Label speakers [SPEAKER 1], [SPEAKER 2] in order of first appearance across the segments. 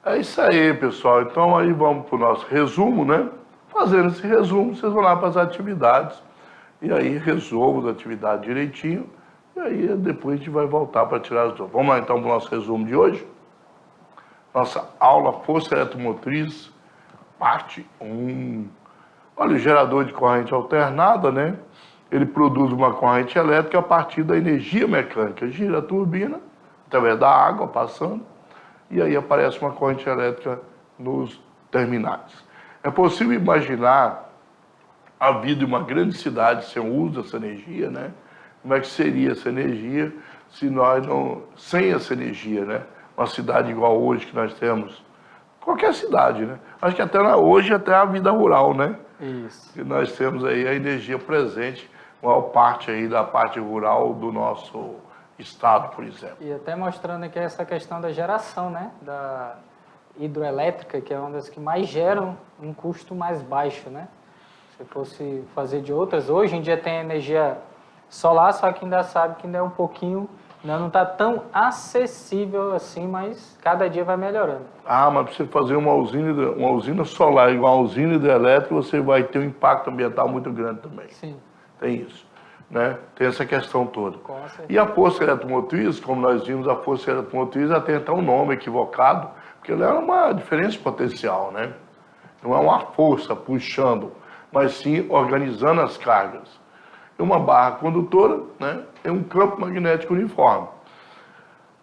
[SPEAKER 1] É isso aí, pessoal. Então aí vamos para o nosso resumo, né? Fazendo esse resumo, vocês vão lá para as atividades e aí resolvo as atividades direitinho e aí depois a gente vai voltar para tirar as dúvidas. Vamos lá então para o nosso resumo de hoje? Nossa aula Força Eletromotriz, parte 1. Olha, o gerador de corrente alternada, né? Ele produz uma corrente elétrica a partir da energia mecânica. Gira a turbina, através da água passando, e aí aparece uma corrente elétrica nos terminais. É possível imaginar a vida em uma grande cidade sem o uso dessa energia, né? Como é que seria essa energia se nós não... sem essa energia, né? Uma cidade igual hoje que nós temos, qualquer cidade, né? Acho que até hoje até a vida rural, né?
[SPEAKER 2] Isso.
[SPEAKER 1] E nós temos aí a energia presente, maior parte aí da parte rural do nosso estado, por exemplo.
[SPEAKER 2] E até mostrando aqui essa questão da geração, né? Da hidroelétrica, que é uma das que mais geram um custo mais baixo, né? Se fosse fazer de outras, hoje em dia tem energia solar, só que ainda sabe que ainda é um pouquinho, ainda não está tão acessível assim, mas cada dia vai melhorando.
[SPEAKER 1] Ah, mas para você fazer uma usina solar igual a uma usina hidrelétrica, você vai ter um impacto ambiental muito grande também.
[SPEAKER 2] Sim.
[SPEAKER 1] Tem isso, né? Tem essa questão toda.
[SPEAKER 2] Com certeza.
[SPEAKER 1] E a força eletromotriz, como nós vimos, a força eletromotriz ela tem até um nome equivocado, porque ela é uma diferença de potencial, né? Não é uma força puxando, mas sim organizando as cargas. E uma barra condutora, né, é um campo magnético uniforme.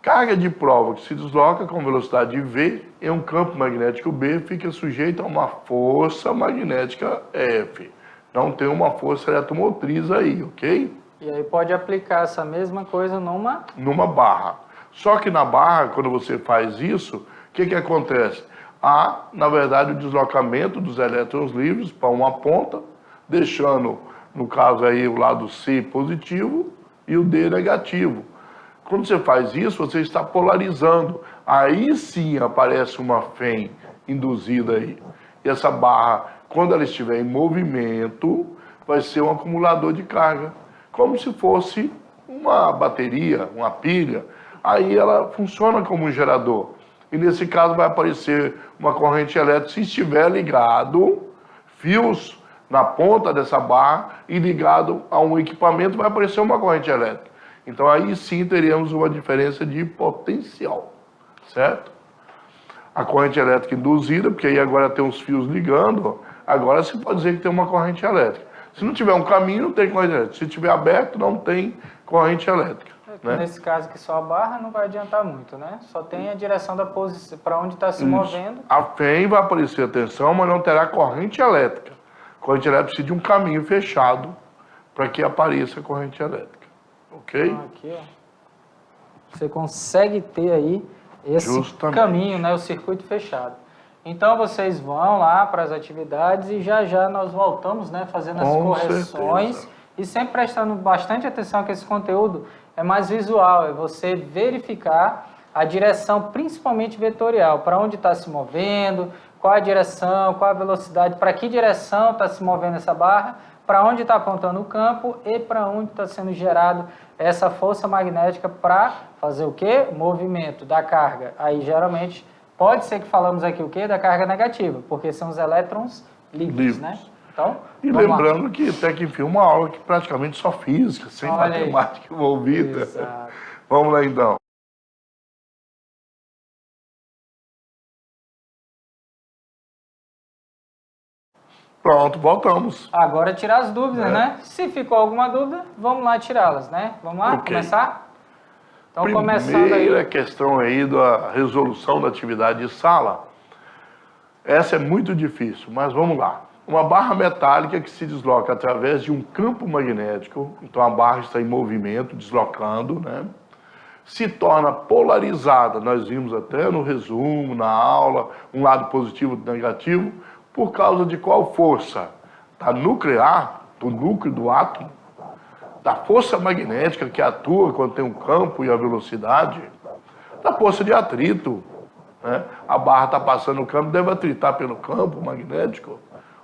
[SPEAKER 1] Carga de prova que se desloca com velocidade V em um campo magnético B fica sujeita a uma força magnética F. Não tem uma força eletromotriz aí, ok?
[SPEAKER 2] E aí pode aplicar essa mesma coisa
[SPEAKER 1] numa barra. Só que na barra, quando você faz isso, o que acontece? Há, na verdade, o deslocamento dos elétrons livres para uma ponta, deixando, no caso aí, o lado C positivo e o D negativo. Quando você faz isso, você está polarizando. Aí sim aparece uma FEM induzida aí. E essa barra, quando ela estiver em movimento, vai ser um acumulador de carga. Como se fosse uma bateria, uma pilha. Aí ela funciona como um gerador. E nesse caso vai aparecer uma corrente elétrica se estiver ligado, fios na ponta dessa barra e ligado a um equipamento, vai aparecer uma corrente elétrica. Então aí sim teríamos uma diferença de potencial, certo? A corrente elétrica induzida, porque aí agora tem os fios ligando, agora se pode dizer que tem uma corrente elétrica. Se não tiver um caminho, não tem corrente elétrica. Se estiver aberto, não tem corrente elétrica. Né?
[SPEAKER 2] Nesse caso que só a barra não vai adiantar muito, né? Só tem a direção da posição, para onde está se movendo.
[SPEAKER 1] A FEM vai aparecer a tensão, mas não terá corrente elétrica. A corrente elétrica precisa de um caminho fechado para que apareça a corrente elétrica. Ok?
[SPEAKER 2] Então, aqui, ó, você consegue ter aí esse caminho, né? O circuito fechado. Então vocês vão lá para as atividades e já nós voltamos, né? Fazendo as correções.
[SPEAKER 1] Certeza.
[SPEAKER 2] E sempre prestando bastante atenção que esse conteúdo é mais visual, é você verificar a direção, principalmente vetorial, para onde está se movendo, qual a direção, qual a velocidade, para que direção está se movendo essa barra, para onde está apontando o campo e para onde está sendo gerado essa força magnética para fazer o quê? Movimento da carga. Aí geralmente pode ser que falamos aqui o quê? Da carga negativa, porque são os elétrons livres, né? Então,
[SPEAKER 1] e lembrando lá. Que até que enfim, uma aula que praticamente só física, sem matemática envolvida.
[SPEAKER 2] Exato.
[SPEAKER 1] Vamos lá então. Pronto, voltamos.
[SPEAKER 2] Agora tirar as dúvidas, né? Se ficou alguma dúvida, vamos lá tirá-las, né? Vamos lá começar? Então, começando aí.
[SPEAKER 1] Primeira questão aí da resolução da atividade de sala. Essa é muito difícil, mas vamos lá. Uma barra metálica que se desloca através de um campo magnético, então a barra está em movimento, deslocando, né? Se torna polarizada, nós vimos até no resumo, na aula, um lado positivo e negativo, por causa de qual força? Da nuclear, do núcleo do átomo, da força magnética que atua quando tem um campo e a velocidade, da força de atrito, né? A barra está passando no campo, deve atritar pelo campo magnético,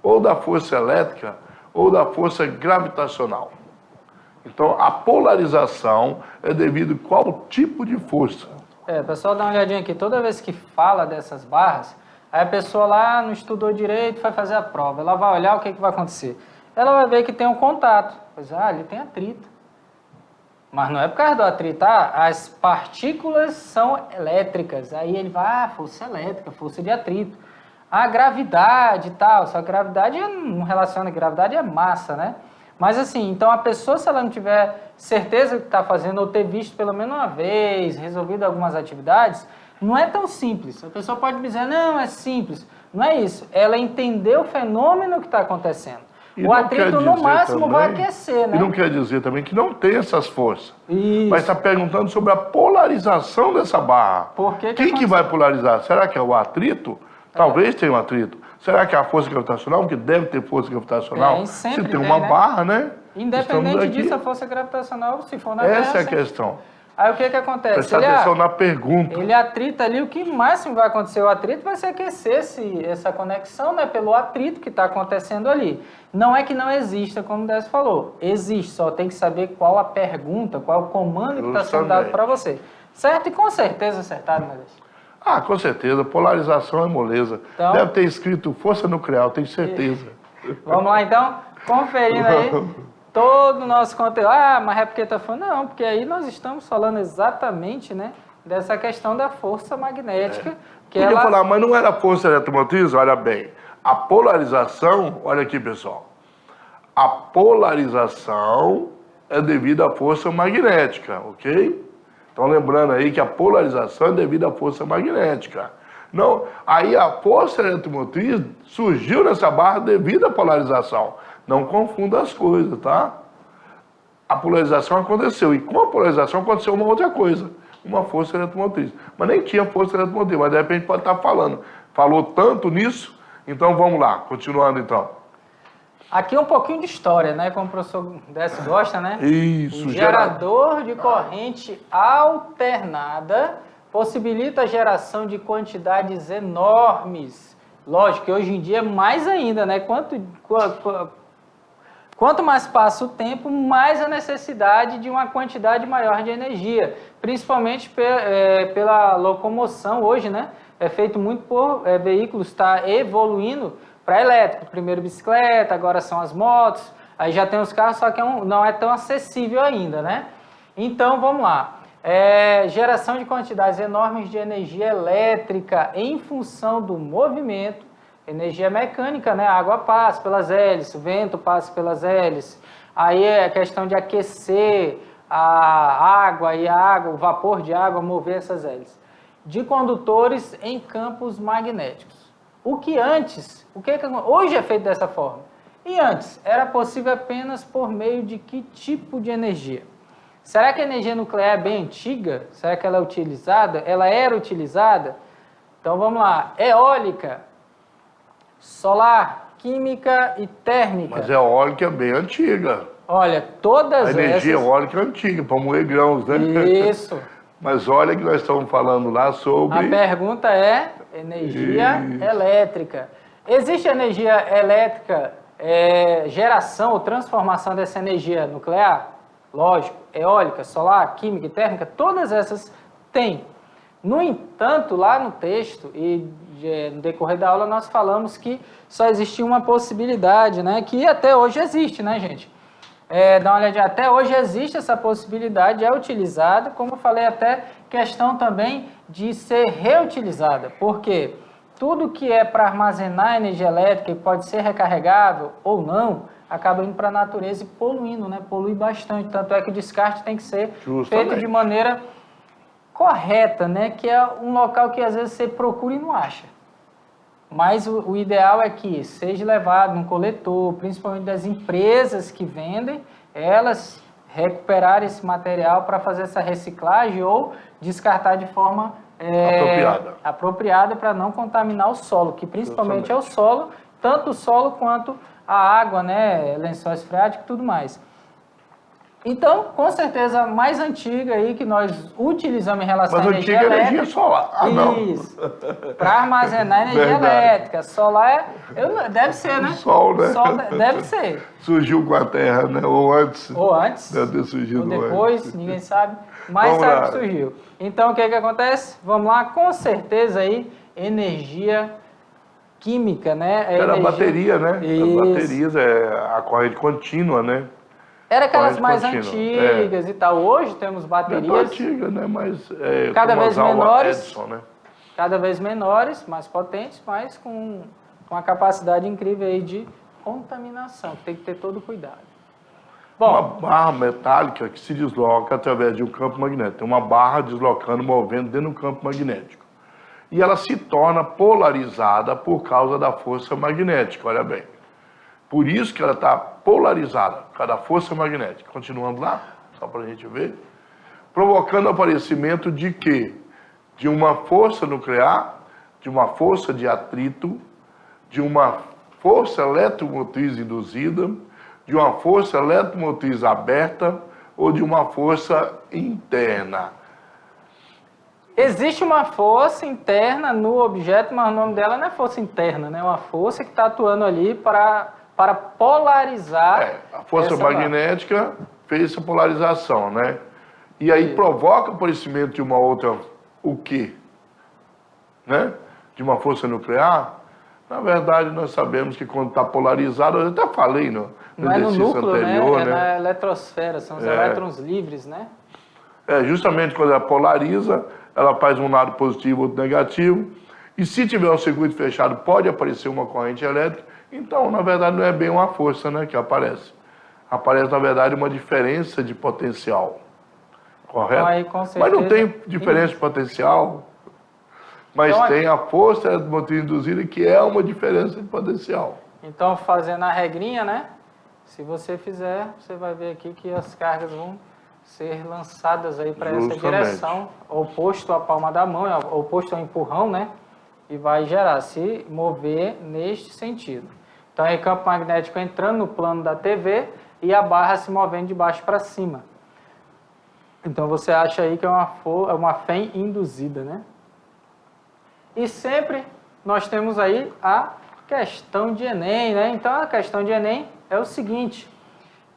[SPEAKER 1] ou da força elétrica, ou da força gravitacional. Então, a polarização é devido a qual tipo de força?
[SPEAKER 2] Pessoal, dá uma olhadinha aqui. Toda vez que fala dessas barras, aí a pessoa lá não estudou direito, vai fazer a prova. Ela vai olhar o que vai acontecer. Ela vai ver que tem um contato. Pois, ali tem atrito. Mas não é por causa do atrito, as partículas são elétricas. Aí ele vai, força elétrica, força de atrito. A gravidade e tal, só que gravidade não relaciona, gravidade é massa, né? Mas assim, então a pessoa, se ela não tiver certeza do que está fazendo, ou ter visto pelo menos uma vez, resolvido algumas atividades, não é tão simples. A pessoa pode dizer, não, é simples. Não é isso, ela entendeu o fenômeno que está acontecendo.
[SPEAKER 1] E
[SPEAKER 2] o atrito, no máximo,
[SPEAKER 1] também,
[SPEAKER 2] vai aquecer, né?
[SPEAKER 1] E não quer dizer também que não tem essas forças.
[SPEAKER 2] Isso.
[SPEAKER 1] Mas está perguntando sobre a polarização dessa barra.
[SPEAKER 2] Por que
[SPEAKER 1] Quem que vai polarizar? Será que é o atrito? Talvez tenha um atrito. Será que é a força gravitacional? Porque deve ter força gravitacional.
[SPEAKER 2] Sempre
[SPEAKER 1] se tem uma barra, né?
[SPEAKER 2] Independente disso, a força gravitacional, se for na Terra...
[SPEAKER 1] Essa é a questão.
[SPEAKER 2] Aí o que acontece?
[SPEAKER 1] Prestar atenção na pergunta.
[SPEAKER 2] Ele atrita ali, o que máximo vai acontecer? O atrito vai se aquecer essa conexão, né, pelo atrito que está acontecendo ali. Não é que não exista, como o Décio falou. Existe, só tem que saber qual a pergunta, qual o comando que está sendo dado para você. Certo? E com certeza acertado, né, Décio?
[SPEAKER 1] Com certeza. Polarização é moleza. Então, deve ter escrito força nuclear, tenho certeza.
[SPEAKER 2] Vamos lá, então? Conferindo aí todo o nosso conteúdo. Mas é porque está falando? Não, porque aí nós estamos falando exatamente, né, dessa questão da força magnética. Que
[SPEAKER 1] Podia falar, mas não era força eletromotriz? Olha bem, a polarização, olha aqui, pessoal. A polarização é devido à força magnética, ok? Então, lembrando aí que a polarização é devido à força magnética. Não, aí a força eletromotriz surgiu nessa barra devido à polarização. Não confunda as coisas, tá? A polarização aconteceu, e com a polarização aconteceu uma outra coisa, uma força eletromotriz. Mas nem tinha força eletromotriz, mas de repente pode estar falando. Falou tanto nisso, então vamos lá, continuando então.
[SPEAKER 2] Aqui um pouquinho de história, né? Como o professor Décio gosta, né?
[SPEAKER 1] Isso.
[SPEAKER 2] O gerador de corrente alternada possibilita a geração de quantidades enormes. Lógico que hoje em dia é mais ainda, né? Quanto mais passa o tempo, mais a necessidade de uma quantidade maior de energia. Principalmente pela locomoção hoje, né? É feito muito por veículos, está evoluindo para elétrico. Primeiro bicicleta, agora são as motos, aí já tem os carros, só que não é tão acessível ainda, né? Então, vamos lá. Geração de quantidades enormes de energia elétrica em função do movimento, energia mecânica, né? A água passa pelas hélices, o vento passa pelas hélices, aí é a questão de aquecer a água e o vapor de água mover essas hélices. De condutores em campos magnéticos. O que antes, hoje é feito dessa forma. E antes, era possível apenas por meio de que tipo de energia? Será que a energia nuclear é bem antiga? Será que ela é utilizada? Ela era utilizada? Então vamos lá. Eólica, solar, química e térmica.
[SPEAKER 1] Mas a eólica é bem antiga.
[SPEAKER 2] Olha, todas essas...
[SPEAKER 1] A energia eólica é antiga, para moer grãos, né?
[SPEAKER 2] Isso.
[SPEAKER 1] Mas olha que nós estamos falando lá sobre...
[SPEAKER 2] A pergunta é energia elétrica. Existe energia elétrica, geração ou transformação dessa energia nuclear? Lógico, eólica, solar, química e térmica, todas essas têm. No entanto, lá no texto e no decorrer da aula nós falamos que só existia uma possibilidade, né? Que até hoje existe, né, gente? Dá uma olhadinha, até hoje existe essa possibilidade, é utilizada, como eu falei, até questão também de ser reutilizada, porque tudo que é para armazenar energia elétrica e pode ser recarregável ou não, acaba indo para a natureza e poluindo, né? Polui bastante, tanto é que o descarte tem que ser feito de maneira correta, né? Que é um local que às vezes você procura e não acha. Mas o ideal é que seja levado num coletor, principalmente das empresas que vendem, elas recuperarem esse material para fazer essa reciclagem ou descartar de forma apropriada para não contaminar o solo, que principalmente é o solo, tanto o solo quanto a água, né, lençóis freáticos e tudo mais. Então, com certeza, a mais antiga aí que nós utilizamos em relação
[SPEAKER 1] Mas
[SPEAKER 2] à energia
[SPEAKER 1] antiga
[SPEAKER 2] elétrica.
[SPEAKER 1] energia solar. Ah, não.
[SPEAKER 2] Isso. Para armazenar energia
[SPEAKER 1] Verdade.
[SPEAKER 2] elétrica. Solar deve ser, né?
[SPEAKER 1] Sol, né?
[SPEAKER 2] Deve ser.
[SPEAKER 1] Surgiu com a Terra, né? Ou antes.
[SPEAKER 2] Ou antes.
[SPEAKER 1] Deve ter surgido
[SPEAKER 2] Ou depois,
[SPEAKER 1] antes.
[SPEAKER 2] ninguém sabe. Mas
[SPEAKER 1] Vamos
[SPEAKER 2] sabe
[SPEAKER 1] lá.
[SPEAKER 2] que surgiu. Então, o que acontece? Vamos lá, com certeza aí, energia química, né?
[SPEAKER 1] Era a bateria, né? As
[SPEAKER 2] Isso.
[SPEAKER 1] baterias, a corrente contínua, né?
[SPEAKER 2] Era aquelas
[SPEAKER 1] Corrente
[SPEAKER 2] mais
[SPEAKER 1] contínua,
[SPEAKER 2] antigas e tal. Hoje temos
[SPEAKER 1] Não é tão
[SPEAKER 2] baterias
[SPEAKER 1] antiga, né? Mas
[SPEAKER 2] cada
[SPEAKER 1] como
[SPEAKER 2] vez
[SPEAKER 1] as Alva
[SPEAKER 2] menores.
[SPEAKER 1] Edison, né?
[SPEAKER 2] cada vez menores, mais potentes, mas com uma capacidade incrível aí de contaminação. Tem que ter todo cuidado.
[SPEAKER 1] Uma
[SPEAKER 2] Bom,
[SPEAKER 1] barra metálica que se desloca através de um campo magnético. Tem uma barra deslocando, movendo dentro do campo magnético. E ela se torna polarizada por causa da força magnética, olha bem. Por isso que ela está polarizada, por causa da força magnética. Continuando lá, só para a gente ver. Provocando o aparecimento de quê? De uma força nuclear, de uma força de atrito, de uma força eletromotriz induzida, de uma força eletromotriz aberta ou de uma força interna.
[SPEAKER 2] existe uma força interna no objeto, mas o nome dela não é força interna, né? É uma força que está atuando ali para polarizar.
[SPEAKER 1] A força
[SPEAKER 2] essa
[SPEAKER 1] magnética fez essa polarização, né? E aí provoca o aparecimento de uma outra, o quê? Né? De uma força nuclear. Na verdade, nós sabemos que quando está polarizado, eu até falei no
[SPEAKER 2] Não é no
[SPEAKER 1] exercício
[SPEAKER 2] núcleo,
[SPEAKER 1] anterior,
[SPEAKER 2] né? É na eletrosfera, são os elétrons livres, né?
[SPEAKER 1] Justamente quando ela polariza, ela faz um lado positivo, outro negativo. E se tiver um circuito fechado, pode aparecer uma corrente elétrica. Então, na verdade, não é bem uma força, né, que aparece. Aparece, na verdade, uma diferença de potencial. Correto?
[SPEAKER 2] Então, aí, com
[SPEAKER 1] Mas não
[SPEAKER 2] certeza,
[SPEAKER 1] tem diferença de potencial. Mas
[SPEAKER 2] Então,
[SPEAKER 1] tem a força eletromotriz induzida, que é uma diferença de potencial.
[SPEAKER 2] Então, fazendo a regrinha, né? Se você fizer, você vai ver aqui que as cargas vão ser lançadas aí para essa
[SPEAKER 1] Justamente.
[SPEAKER 2] direção, oposto à palma da mão, oposto ao empurrão, né? E vai gerar, se mover neste sentido. Então, aí campo magnético entrando no plano da TV e a barra se movendo de baixo para cima. Então, você acha aí que é uma FEM induzida, né? E sempre nós temos aí a questão de Enem, né? Então, a questão de Enem é o seguinte: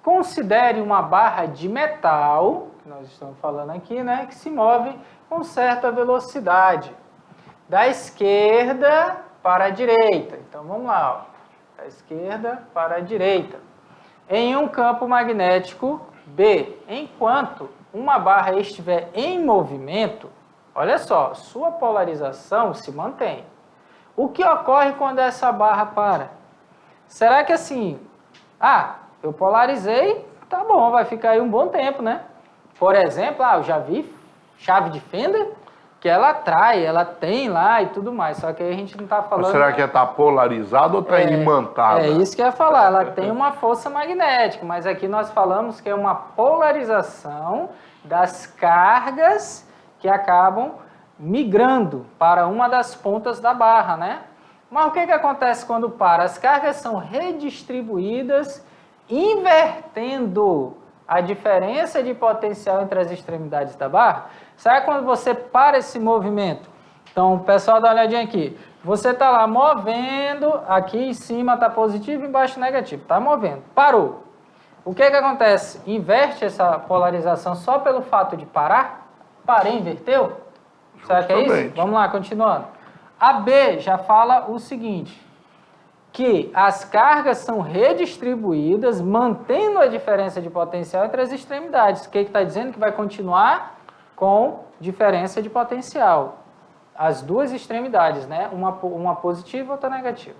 [SPEAKER 2] considere uma barra de metal, que nós estamos falando aqui, né? Que se move com certa velocidade, da esquerda para a direita. Então, vamos lá, ó. Da esquerda para a direita. Em um campo magnético B, enquanto uma barra estiver em movimento, olha só, sua polarização se mantém. O que ocorre quando essa barra para? Será que assim, eu polarizei, tá bom, vai ficar aí um bom tempo, né? Por exemplo, eu já vi chave de fenda que ela atrai, ela tem lá e tudo mais, só que aí a gente não está falando...
[SPEAKER 1] Mas será que está polarizada ou está imantada?
[SPEAKER 2] É isso que eu ia falar, ela tem uma força magnética, mas aqui nós falamos que é uma polarização das cargas que acabam migrando para uma das pontas da barra, né? Mas o que acontece quando para? As cargas são redistribuídas, invertendo a diferença de potencial entre as extremidades da barra. Sabe quando você para esse movimento? Então, pessoal, dá uma olhadinha aqui. Você está lá movendo, aqui em cima está positivo, embaixo negativo. Está movendo. Parou. O que acontece? Inverte essa polarização só pelo fato de parar? Parei, inverteu? Será que é isso? Vamos lá, continuando. A B já fala o seguinte, que as cargas são redistribuídas, mantendo a diferença de potencial entre as extremidades. O que está dizendo? Que vai continuar com diferença de potencial. As duas extremidades, né? Uma positiva e outra negativa.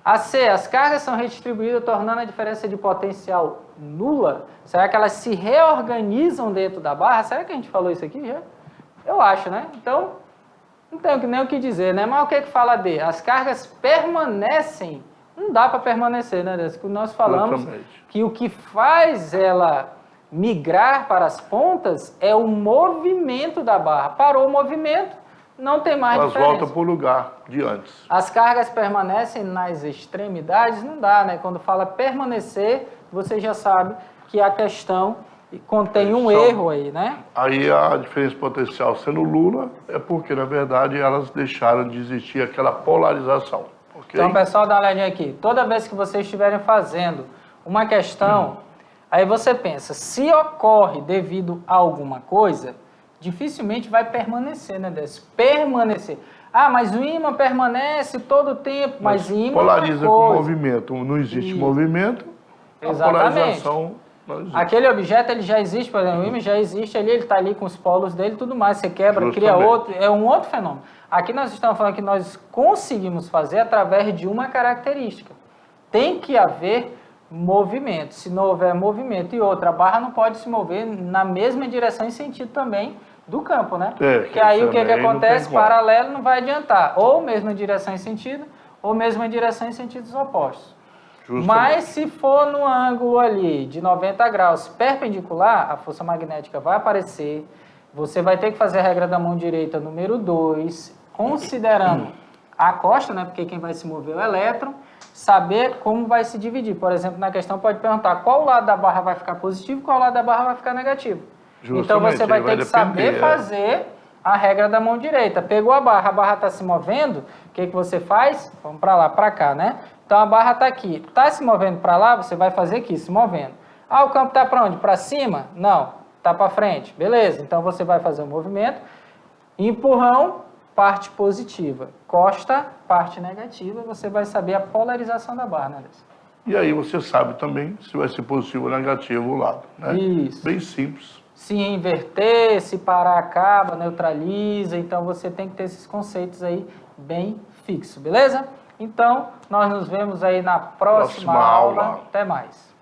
[SPEAKER 2] A C, as cargas são redistribuídas, tornando a diferença de potencial nula. Será que elas se reorganizam dentro da barra? Será que a gente falou isso aqui já? Eu acho, né? Então, não tenho nem o que dizer, né? Mas o que fala D? As cargas permanecem. Não dá para permanecer, né? Nós falamos que o que faz ela migrar para as pontas é o movimento da barra. Parou o movimento, não tem mais diferença.
[SPEAKER 1] Elas voltam para o lugar de antes.
[SPEAKER 2] As cargas permanecem nas extremidades? Não dá, né? Quando fala permanecer, você já sabe que a questão contém um erro aí, né?
[SPEAKER 1] Aí a diferença potencial sendo Lula é porque, na verdade, elas deixaram de existir aquela polarização. Okay?
[SPEAKER 2] Então, pessoal, dá uma olhadinha aqui. Toda vez que vocês estiverem fazendo uma questão, aí você pensa, se ocorre devido a alguma coisa, dificilmente vai permanecer, né, Décio? Permanecer. Ah, mas o ímã permanece todo o tempo, mas ímã
[SPEAKER 1] polariza
[SPEAKER 2] é
[SPEAKER 1] com
[SPEAKER 2] coisa.
[SPEAKER 1] movimento. Não existe
[SPEAKER 2] Isso.
[SPEAKER 1] movimento,
[SPEAKER 2] Exatamente.
[SPEAKER 1] a polarização não existe.
[SPEAKER 2] Aquele objeto, ele já existe, por exemplo, o ímã já existe ali, ele está ali com os polos dele e tudo mais, você quebra, cria
[SPEAKER 1] Justamente.
[SPEAKER 2] outro, é um outro fenômeno. Aqui nós estamos falando que nós conseguimos fazer através de uma característica. Tem que haver movimento. Se não houver movimento e outra, a barra não pode se mover na mesma direção e sentido também do campo, né? Porque aí o que acontece? Paralelo não vai adiantar. Ou mesma direção e sentido, ou mesma direção e sentidos opostos.
[SPEAKER 1] Justamente.
[SPEAKER 2] Mas se for no ângulo ali de 90 graus perpendicular, a força magnética vai aparecer. Você vai ter que fazer a regra da mão direita número 2, considerando a costa, né? Porque quem vai se mover é o elétron. Saber como vai se dividir. Por exemplo, na questão pode perguntar qual lado da barra vai ficar positivo e qual lado da barra vai ficar negativo.
[SPEAKER 1] Justamente,
[SPEAKER 2] então você vai ter que saber fazer a regra da mão direita. Pegou a barra está se movendo, o que você faz? Vamos para lá, para cá, né? Então a barra está aqui. Está se movendo para lá, você vai fazer aqui, se movendo. Ah, o campo está para onde? Para cima? Não, está para frente. Beleza, então você vai fazer o movimento. Empurrão, parte positiva. Costa, parte negativa. Você vai saber a polarização da barra, né, Alessio?
[SPEAKER 1] E aí você sabe também se vai ser positivo ou negativo o lado, né?
[SPEAKER 2] Isso.
[SPEAKER 1] Bem simples.
[SPEAKER 2] Se inverter, se parar, acaba, neutraliza. Então, você tem que ter esses conceitos aí bem fixos, beleza? Então, nós nos vemos aí na próxima aula. Até mais.